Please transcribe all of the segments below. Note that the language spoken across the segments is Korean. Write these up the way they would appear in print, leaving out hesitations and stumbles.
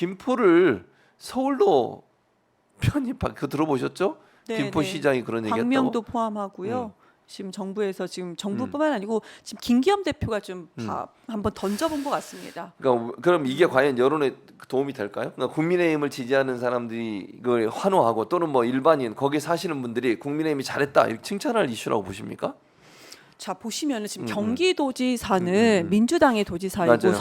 김포를 서울로 편입한 그 들어보셨죠? 네, 김포시장이 그런 얘기했다고. 광명도 포함하고요. 지금 정부에서 지금 정부뿐만 아니고 지금 김기현 대표가 좀 한번 던져본 것 같습니다. 그러니까 그럼 이게 과연 여론에 도움이 될까요? 그러니까 국민의힘을 지지하는 사람들이 이걸 환호하고 또는 뭐 일반인 거기 사시는 분들이 국민의힘이 잘했다 이렇게 칭찬할 이슈라고 보십니까? 자 보시면은 지금 경기도지사는 민주당의 도지사이고 맞아요.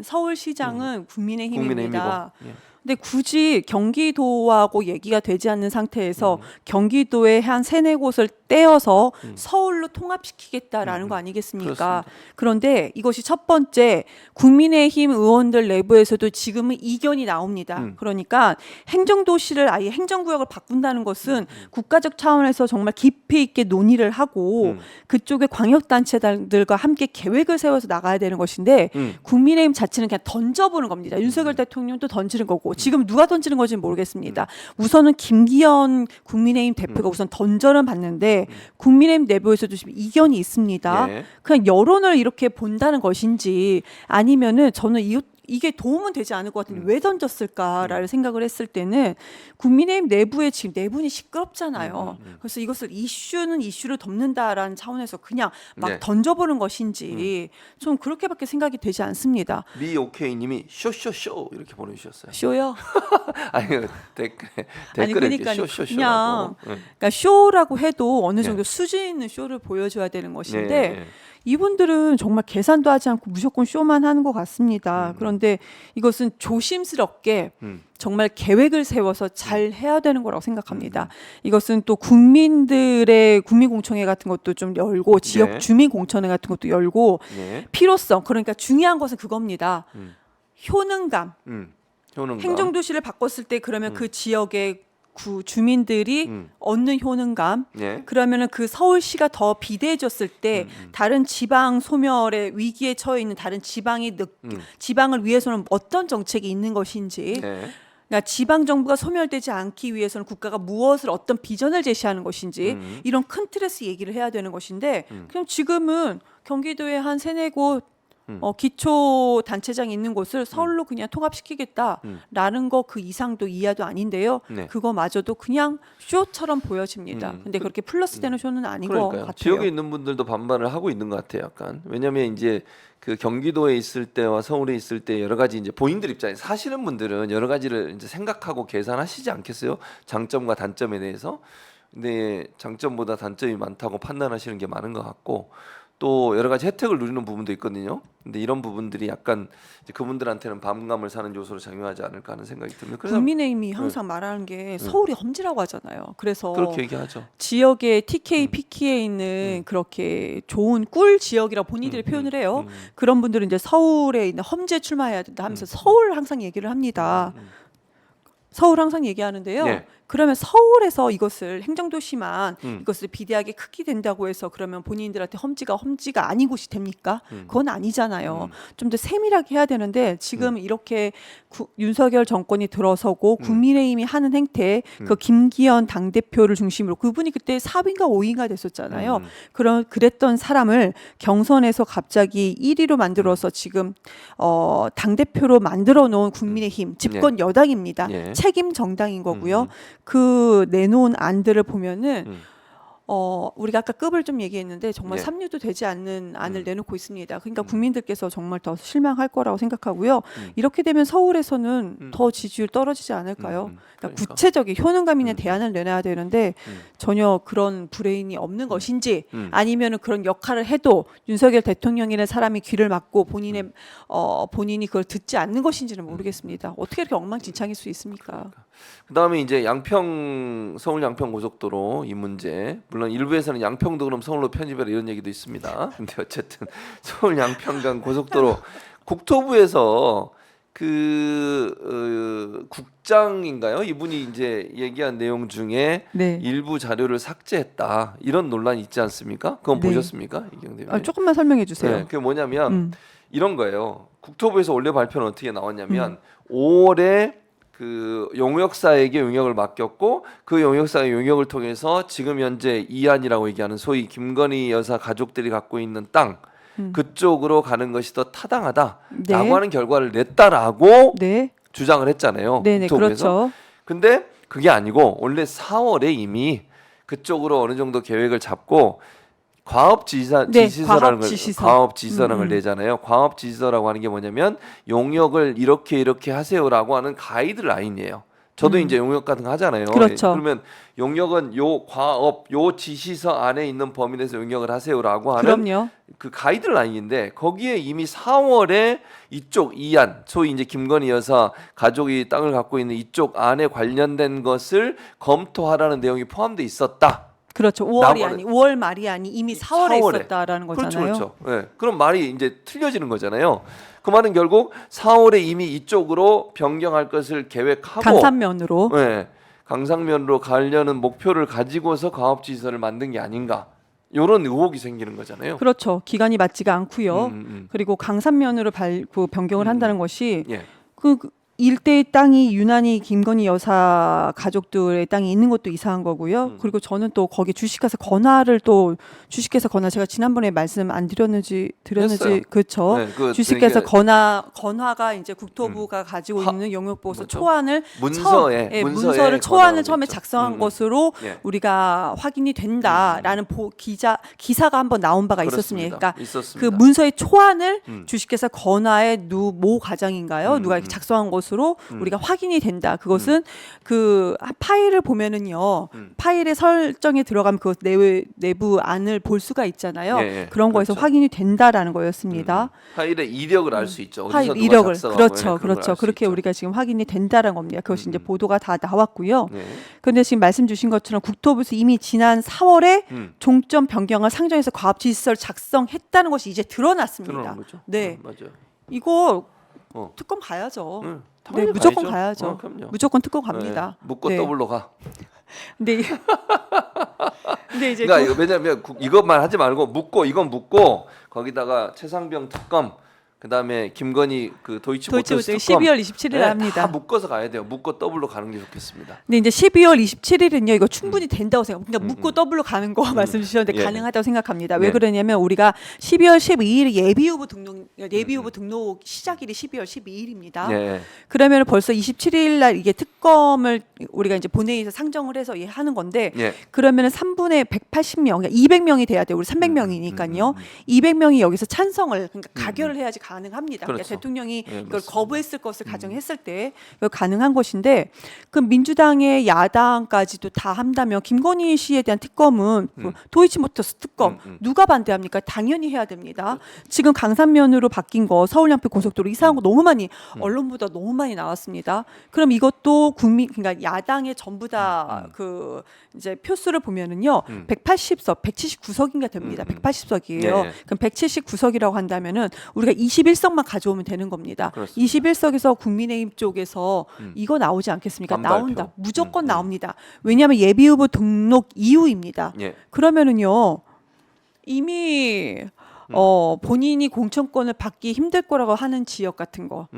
서울시장은 국민의힘입니다. 국민의힘이고. 예. 근데 굳이 경기도하고 얘기가 되지 않는 상태에서 경기도의 한 3-4곳을 떼어서 서울로 통합시키겠다라는 거 아니겠습니까? 그렇습니다. 그런데 이것이 첫 번째 국민의힘 의원들 내부에서도 지금은 이견이 나옵니다. 그러니까 행정도시를 아예 행정구역을 바꾼다는 것은 국가적 차원에서 정말 깊이 있게 논의를 하고 그쪽의 광역단체들과 함께 계획을 세워서 나가야 되는 것인데 국민의힘 자체는 그냥 던져보는 겁니다. 윤석열 대통령도 던지는 거고 지금 누가 던지는 건지는 모르겠습니다. 우선은 김기현 국민의힘 대표가 우선 던전을 받는데 국민의힘 내부에서도 지금 이견이 있습니다. 예. 그냥 여론을 이렇게 본다는 것인지 아니면은 저는 이게 도움은 되지 않을 것 같은데 왜 던졌을까라는 생각을 했을 때는 국민의힘 내부에 지금 내분이 시끄럽잖아요. 그래서 이것을 이슈는 이슈를 덮는다라는 차원에서 그냥 막 네. 던져보는 것인지 좀 그렇게밖에 생각이 되지 않습니다. 미오케이님이 쇼쇼쇼 이렇게 보내주셨어요. 쇼요? 아니 댓글에 아니 그러니까 쇼쇼쇼라고. 그냥 응. 그러니까 쇼라고 해도 어느 정도 네. 수준 있는 쇼를 보여줘야 되는 것인데 네. 이분들은 정말 계산도 하지 않고 무조건 쇼만 하는 것 같습니다. 그런데 이것은 조심스럽게 정말 계획을 세워서 잘 해야 되는 거라고 생각합니다. 이것은 또 국민들의 국민공청회 같은 것도 좀 열고 지역 네. 주민공청회 같은 것도 열고 네. 필요성 그러니까 중요한 것은 그겁니다. 효능감. 효능감. 행정도시를 바꿨을 때 그러면 그 지역의 주민들이 얻는 효능감 네. 그러면은 그 서울시가 더 비대해졌을 때 다른 지방 소멸의 위기에 처해 있는 다른 지방을 위해서는 어떤 정책이 있는 것인지 네. 그러니까 지방 정부가 소멸되지 않기 위해서는 국가가 무엇을 어떤 비전을 제시하는 것인지 이런 큰 틀에서 얘기를 해야 되는 것인데 그럼 지금은 경기도에 한 3-4곳 기초 단체장이 있는 곳을 서울로 그냥 통합시키겠다라는 거 그 이상도 이하도 아닌데요. 네. 그거마저도 그냥 쇼처럼 보여집니다. 근데 그렇게 플러스 되는 쇼는 아닌 것 그러니까요. 같아요. 지역에 있는 분들도 반발을 하고 있는 것 같아요. 약간 왜냐하면 이제 그 경기도에 있을 때와 서울에 있을 때 여러 가지 이제 본인들 입장에 사시는 분들은 여러 가지를 이제 생각하고 계산하시지 않겠어요? 장점과 단점에 대해서. 근데 장점보다 단점이 많다고 판단하시는 게 많은 것 같고. 또 여러 가지 혜택을 누리는 부분도 있거든요. 근데 이런 부분들이 약간 이제 그분들한테는 반감을 사는 요소로 작용하지 않을까 하는 생각이 듭니다. 그래서 국민의힘이 항상 말하는 게 서울이 험지라고 하잖아요. 그래서 그렇게 얘기하죠. 지역의 TK, PK에 있는 그렇게 좋은 꿀 지역이라고 본인들이 표현을 해요. 그런 분들은 이제 서울에 있는 험지에 출마해야 된다 하면서 서울 항상 얘기를 합니다. 서울 항상 얘기하는데요. 네. 그러면 서울에서 이것을 행정도시만 이것을 비대하게 크게 된다고 해서 그러면 본인들한테 험지가 아닌 곳이 됩니까? 그건 아니잖아요. 좀 더 세밀하게 해야 되는데 지금 이렇게 윤석열 정권이 들어서고 국민의힘이 하는 행태 그 김기현 당대표를 중심으로 그분이 그때 4위인가 5위인가 됐었잖아요. 그랬던 사람을 경선에서 갑자기 1위로 만들어서 지금 당대표로 만들어 놓은 국민의힘 집권 여당입니다. 예. 책임 정당인 거고요. 그 내놓은 안들을 보면은 우리가 아까 급을 좀 얘기했는데 정말 네. 삼류도 되지 않는 안을 내놓고 있습니다. 그러니까 국민들께서 정말 더 실망할 거라고 생각하고요. 이렇게 되면 서울에서는 더 지지율 떨어지지 않을까요? 그러니까 구체적인 효능감 있는 대안을 내놔야 되는데 전혀 그런 브레인이 없는 것인지 아니면은 그런 역할을 해도 윤석열 대통령이라는 사람이 귀를 막고 본인이 그걸 듣지 않는 것인지는 모르겠습니다. 어떻게 이렇게 엉망진창일 수 있습니까? 그다음에 이제 서울 양평 고속도로 이 문제. 물론 일부에서는 양평도 그럼 서울로 편입해라 이런 얘기도 있습니다. 근데 어쨌든 서울 양평 간 고속도로 국토부에서 국장인가요? 이분이 이제 얘기한 내용 중에 네. 일부 자료를 삭제했다 이런 논란이 있지 않습니까? 그건 네. 보셨습니까, 이경 대표님? 조금만 설명해 주세요. 네, 그게 뭐냐면 이런 거예요. 국토부에서 원래 발표는 어떻게 나왔냐면 5월에 그 용역사에게 용역을 맡겼고 그 용역사의 용역을 통해서 지금 현재 이안이라고 얘기하는 소위 김건희 여사 가족들이 갖고 있는 땅 그쪽으로 가는 것이 더 타당하다라고 네. 하는 결과를 냈다라고 네. 주장을 했잖아요. 네네, 국토부에서. 그렇죠. 근데 그게 아니고 원래 4월에 이미 그쪽으로 어느 정도 계획을 잡고 네, 지시서라는 걸 과업지시서. 과업지시서라는 걸 내잖아요. 과업지시서라고 하는 게 뭐냐면 용역을 이렇게 하세요라고 하는 가이드라인이에요. 저도 이제 용역 같은 거 하잖아요. 그렇죠. 그러면 용역은 요 과업 요 지시서 안에 있는 범위 내에서 용역을 하세요라고 하는 그럼요. 그 가이드라인인데 거기에 이미 4월에 이쪽 이안 소위 이제 김건희 여사 가족이 땅을 갖고 있는 이쪽 안에 관련된 것을 검토하라는 내용이 포함돼 있었다. 그렇죠. 5월 말이 아니 이미 4월에 4월에. 있었다라는 거잖아요. 그렇죠. 네. 그럼 말이 이제 틀려지는 거잖아요. 그 말은 결국 4월에 이미 이쪽으로 변경할 것을 계획하고 강산면으로. 네. 강상면으로 가려는 목표를 가지고서 과업지시서를 만든 게 아닌가. 이런 의혹이 생기는 거잖아요. 그렇죠. 기간이 맞지가 않고요. 그리고 강산면으로 변경을 한다는 것이 예. 그 일대의 땅이 유난히 김건희 여사 가족들의 땅이 있는 것도 이상한 거고요. 그리고 저는 또 거기 주식회사 건화를 또 주식회사 건화 제가 지난번에 말씀 안 드렸는지 했어요. 그렇죠. 네, 그 주식회사 되게 건화가 이제 국토부가 가지고 있는 영역보고서 뭐죠? 초안을 문서에 문서를 초안을 처음에 작성한 것으로 예. 우리가 확인이 된다라는 기사가 한번 나온 바가 그렇습니다. 있었습니다. 그러니까 있었습니다. 그 문서의 초안을 주식회사 건화의 모 과장인가요? 누가 이렇게 작성한 것으로 우리가 확인이 된다. 그것은 그 파일을 보면은요. 파일의 설정에 들어가면 그 내부 안을 볼 수가 있잖아요. 예, 그런 거에서 그렇죠. 확인이 된다라는 거였습니다. 파일의 이력을 알 수 있죠. 파일 어디서 누가 이력을 작성하고 그렇죠, 그런 걸 그렇죠. 알수 그렇게 있죠. 우리가 지금 확인이 된다는 겁니다. 그것이 이제 보도가 다 나왔고요. 네. 그런데 지금 말씀 주신 것처럼 국토부에서 이미 지난 4월에 종점 변경을 상정해서 과업지시서를 작성했다는 것이 이제 드러났습니다. 드러난 거죠. 네, 맞아요. 이거 어. 특검 가야죠. 응, 네, 당연히 무조건 가야죠. 그럼요. 무조건 특검 갑니다. 네, 묻고 네. 더블로 가. 근데 근데 이제 그러니까 이거 왜냐면 이것만 하지 말고 이건 묻고 거기다가 최상병 특검 그다음에 김건희 그 도이치모터스 도이치모터 특검 12월 27일 네, 합니다. 다 묶어서 가야 돼요. 묶고 더블로 가는 게 좋겠습니다. 근데 이제 12월 27일은요, 이거 충분히 된다고 생각. 그러니까 묻고 더블로 가는 거 말씀 주셨는데 예. 가능하다고 생각합니다. 왜 예. 그러냐면 우리가 12월 12일 예비 후보 등록 시작일이 12월 12일입니다. 예. 그러면 벌써 27일 날 이게 특검을 우리가 이제 본회의에서 상정을 해서 하는 건데 예. 그러면은 3분의 180명, 그러니까 200명이 돼야 돼요. 우리 300명이니까요. 200명이 여기서 찬성을 그러니까 가결을 해야지 가능합니다. 그러니까 그렇죠. 대통령이 예, 이걸 맞습니다. 거부했을 것을 가정했을 때 이거 가능한 것인데 그 민주당의 야당까지도 다 한다면 김건희 씨에 대한 특검은 그 도이치모터스 특검 누가 반대합니까? 당연히 해야 됩니다. 지금 강산면으로 바뀐 거 서울양평 고속도로 이상한 거 너무 많이 언론보다 너무 많이 나왔습니다. 그럼 이것도 그러니까 야당의 전부 다 그 이제 표수를 보면은요 180석, 179석인가 됩니다. 180석이에요. 예. 그럼 179석이라고 한다면은 우리가 21석만 가져오면 되는 겁니다. 그렇습니다. 21석에서 국민의힘 쪽에서 이거 나오지 않겠습니까? 반발표. 나온다. 무조건 나옵니다. 왜냐하면 예비 후보 등록 이후입니다. 예. 그러면은요 이미 본인이 공천권을 받기 힘들 거라고 하는 지역 같은 거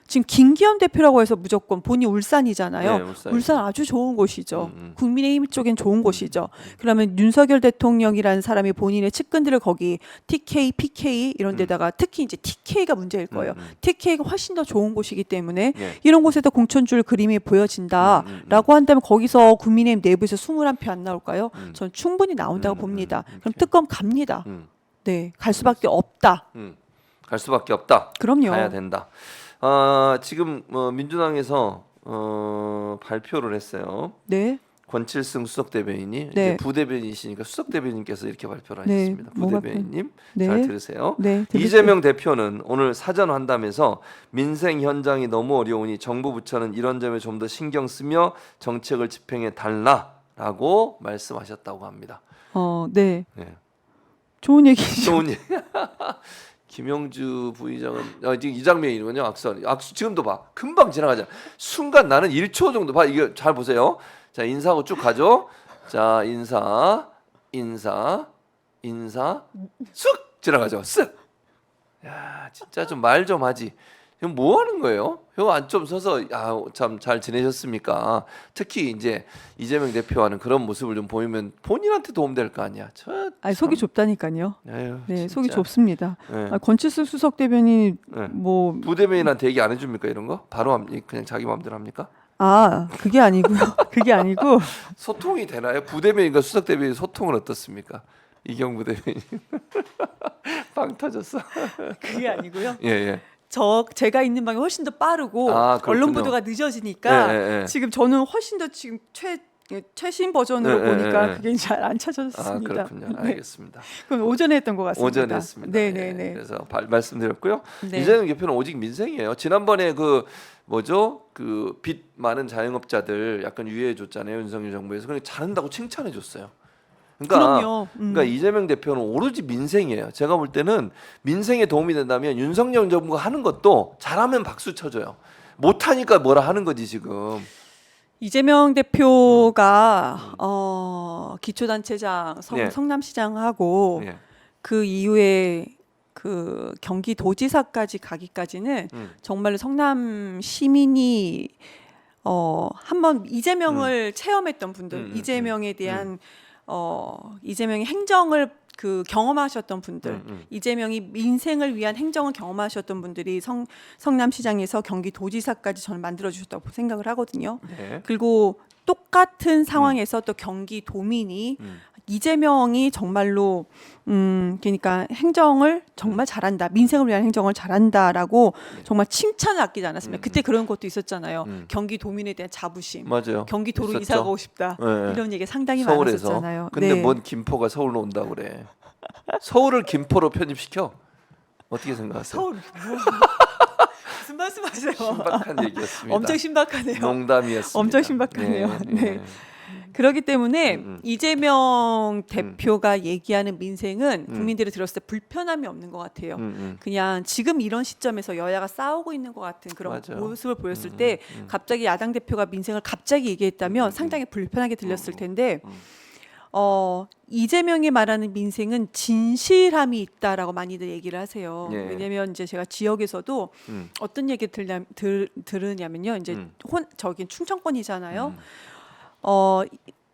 지금 김기현 대표라고 해서 무조건 본인 울산이잖아요. 네, 울산이죠. 울산 아주 좋은 곳이죠. 국민의힘 쪽엔 좋은 곳이죠. 그러면 윤석열 대통령이라는 사람이 본인의 측근들을 거기 TK, PK 이런 데다가 특히 이제 TK가 문제일 거예요. TK가 훨씬 더 좋은 곳이기 때문에 예. 이런 곳에서 공천 줄 그림이 보여진다라고 한다면 거기서 국민의힘 내부에서 21표 안 나올까요? 전 충분히 나온다고 봅니다. 그럼 특검 갑니다. 네, 갈 수밖에 없다. 갈 수밖에 없다. 그럼요. 가야 된다. 지금 민주당에서 발표를 했어요. 네, 권칠승 수석 대변인이 네. 이제 부대변인이시니까 수석 대변인께서 이렇게 발표를 네, 하셨습니다. 뭐가 부대변인님 네. 잘 들으세요. 네, 들으세요. 이재명 대표는 오늘 사전 환담에서 민생 현장이 너무 어려우니 정부 부처는 이런 점에 좀 더 신경 쓰며 정책을 집행해 달라라고 말씀하셨다고 합니다. 네, 네. 좋은 얘기죠. 좋은 얘기. 김영주 부의장은 지금 이 장면이군요. 악수 지금도 봐. 금방 지나가잖아. 순간 나는 1초 정도 봐. 이게 잘 보세요. 자, 인사하고 쭉 가죠. 자, 인사 쓱 지나가죠. 쓱. 야, 진짜 좀 말 좀 하지. 형 뭐 하는 거예요? 형 안 좀 서서 참 잘 지내셨습니까? 특히 이제 이재명 대표하는 그런 모습을 좀 보이면 본인한테 도움될 거 아니야. 아니, 속이 좁다니까요. 에휴, 네, 진짜. 속이 좁습니다. 네. 권칠수 수석 대변인이 네. 뭐 부대변인한테 얘기 안 해줍니까 이런 거? 바로 그냥 자기 마음대로 합니까? 그게 아니고요. 그게 아니고 소통이 되나요? 부대변인과 수석 대변인 소통은 어떻습니까? 이경부 대변인 빵 터졌어. 그게 아니고요. 예 예. 제가 있는 방이 훨씬 더 빠르고 그렇군요. 언론 보도가 늦어지니까 예. 지금 저는 훨씬 더 지금 최신 버전으로 보니까 예. 그게 잘 안 찾아졌습니다. 그렇군요. 네. 알겠습니다. 그건 오전에 했던 것 같습니다. 오전에 했습니다. 네네네. 예, 그래서 말씀드렸고요. 네. 이재명 대표는 오직 민생이에요. 지난번에 그 빚 많은 자영업자들 약간 유예해 줬잖아요. 윤석열 정부에서. 그러니까 잘한다고 칭찬해 줬어요. 그럼요. 그러니까 이재명 대표는 오로지 민생이에요. 제가 볼 때는 민생에 도움이 된다면 윤석열 정부가 하는 것도 잘하면 박수 쳐줘요. 못하니까 뭐라 하는 거지 지금. 이재명 대표가 기초단체장 네. 성남시장하고 예. 그 이후에 그 경기도지사까지 가기까지는 정말로 성남 시민이 한번 이재명을 체험했던 분들, 이재명에 대한 이재명의 행정을 경험하셨던 분들, 이재명이 민생을 위한 행정을 경험하셨던 분들이 성남시장에서 경기도지사까지 저는 만들어 주셨다고 생각을 하거든요. 네. 그리고 똑같은 상황에서 또 경기도민이 이재명이 정말로 그러니까 행정을 정말 잘한다, 민생을 위한 행정을 잘한다라고 정말 칭찬을 아끼지 않았습니다. 그때 그런 것도 있었잖아요. 경기도민에 대한 자부심, 맞아요. 경기도로 있었죠. 이사 가고 싶다, 네. 이런 얘기 상당히 서울에서. 많았었잖아요. 근데 네. 뭔 김포가 서울로 온다고 그래. 서울을 김포로 편입시켜? 어떻게 생각하세요? 서울 무슨 말씀하세요? 신박한 얘기였습니다. 엄청 신박하네요. 농담이었습니다. 엄청 신박하네요. 네. 그렇기 때문에 이재명 대표가 얘기하는 민생은 국민들이 들었을 때 불편함이 없는 것 같아요. 그냥 지금 이런 시점에서 여야가 싸우고 있는 것 같은 그런 맞아요. 모습을 보였을 때 갑자기 야당 대표가 민생을 갑자기 얘기했다면 상당히 불편하게 들렸을 텐데 이재명이 말하는 민생은 진실함이 있다라고 많이들 얘기를 하세요. 예. 왜냐하면 이제 제가 지역에서도 어떤 얘기 들으냐면요. 이제 저기 충청권이잖아요.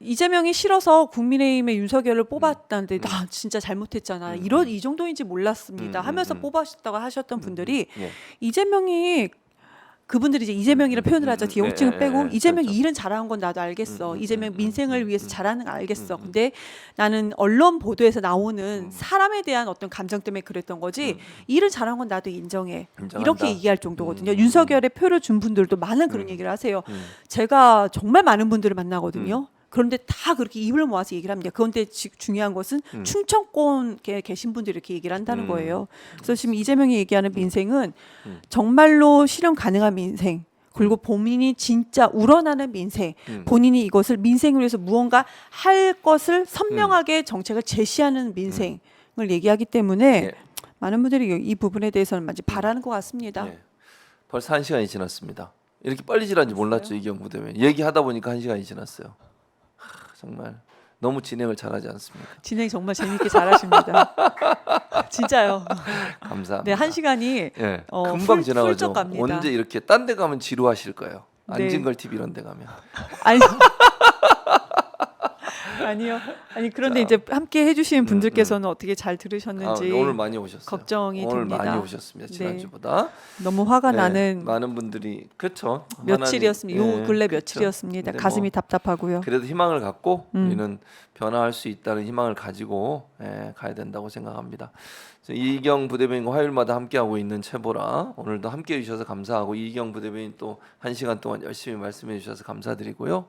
이재명이 싫어서 국민의힘의 윤석열을 뽑았다는데 나 진짜 잘못했잖아. 이 정도인지 몰랐습니다. 하면서 뽑았다고 하셨던 분들이 예. 이재명이 그분들이 이제 이재명이라 표현을 하죠. 뒤에 호칭을 빼고 이재명이 그렇죠. 일은 잘한 건 나도 알겠어. 이재명 민생을 위해서 잘하는 거 알겠어. 근데 나는 언론 보도에서 나오는 사람에 대한 어떤 감정 때문에 그랬던 거지. 일을 잘한 건 나도 인정해. 인정한다. 이렇게 얘기할 정도거든요. 윤석열의 표를 준 분들도 많은 그런 얘기를 하세요. 제가 정말 많은 분들을 만나거든요. 그런데 다 그렇게 입을 모아서 얘기를 합니다. 그런데 중요한 것은 충청권에 계신 분들이 이렇게 얘기를 한다는 거예요. 그래서 지금 이재명이 얘기하는 민생은 정말로 실현 가능한 민생, 그리고 본인이 진짜 우러나는 민생, 본인이 이것을 민생을 위해서 무언가 할 것을 선명하게 정책을 제시하는 민생을 얘기하기 때문에 예. 많은 분들이 이 부분에 대해서는 많이 바라는 것 같습니다. 예. 벌써 1시간이 지났습니다. 이렇게 빨리 지났는지 몰랐죠. 이경부 대변인. 얘기하다 보니까 1시간이 지났어요. 정말 너무 진행을 잘하지 않습니까? 진행 정말 재미있게 잘하십니다. 진짜요. 감사합니다. 네, 1시간이 예. 금방 지나가죠. 훌쩍 갑니다. 언제 이렇게 딴 데 가면 지루하실 거예요. 네. 안진걸 TV 이런 데 가면. 아니, 아니요. 아니 그런데 이제 함께 해주신 분들께서는 어떻게 잘 들으셨는지 오늘 많이 오셨어요. 걱정이 오늘 됩니다. 많이 오셨습니다. 네. 지난주보다. 너무 화가 네, 나는 많은 분들이 그렇죠. 며칠이었습니다. 요 근래 그렇죠. 며칠이었습니다. 근데 가슴이 뭐 답답하고요. 그래도 희망을 갖고 우리는 변화할 수 있다는 희망을 가지고 가야 된다고 생각합니다. 이경 부대변인과 화요일마다 함께하고 있는 최보라, 오늘도 함께해 주셔서 감사하고 이경 부대변인 또 1시간 동안 열심히 말씀해 주셔서 감사드리고요.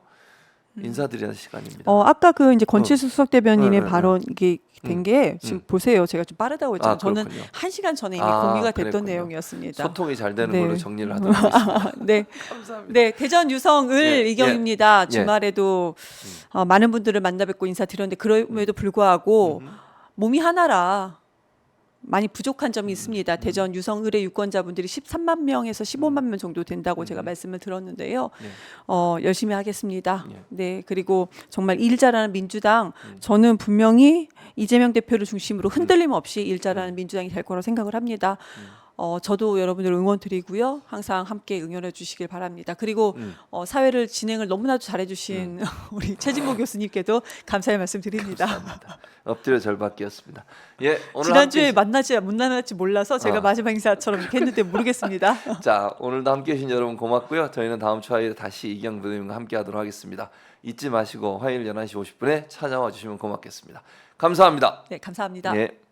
인사드리는 시간입니다. 아까 그 이제 권칠수 수석 대변인의 네. 발언 이게 된 게 지금 보세요. 제가 좀 빠르다고 했잖아요. 저는 그렇군요. 1시간 전에 이미 공유가 됐던 그랬군요. 내용이었습니다. 소통이 잘 되는 네. 걸로 정리를 하도록 하겠습니다. 네. 감사합니다. 네, 대전 유성을 예, 이경입니다. 예. 주말에도 많은 분들을 만나 뵙고 인사드렸는데 그럼에도 불구하고 몸이 하나라 많이 부족한 점이 있습니다. 대전 유성 의뢰 유권자분들이 13만 명에서 15만 명 정도 된다고 제가 말씀을 들었는데요. 열심히 하겠습니다. 예. 네, 그리고 정말 일 잘하는 민주당, 저는 분명히 이재명 대표를 중심으로 흔들림 없이 일 잘하는 민주당이 될 거라고 생각을 합니다. 저도 여러분들 응원 드리고요. 항상 함께 응원해 주시길 바랍니다. 그리고 사회를 진행을 너무나도 잘해주신 우리 최진모 교수님께도 감사의 말씀 드립니다. 감사합니다. 엎드려 절받기였습니다. 예, 오늘 지난주에 함께 못 만날지 몰라서 제가 마지막 인사처럼 이렇게 했는데 모르겠습니다. 자, 오늘도 함께 해주신 여러분 고맙고요. 저희는 다음 주 화요일에 다시 이경 부대님과 함께 하도록 하겠습니다. 잊지 마시고 화요일 11시 50분에 찾아와 주시면 고맙겠습니다. 감사합니다. 네, 감사합니다. 예.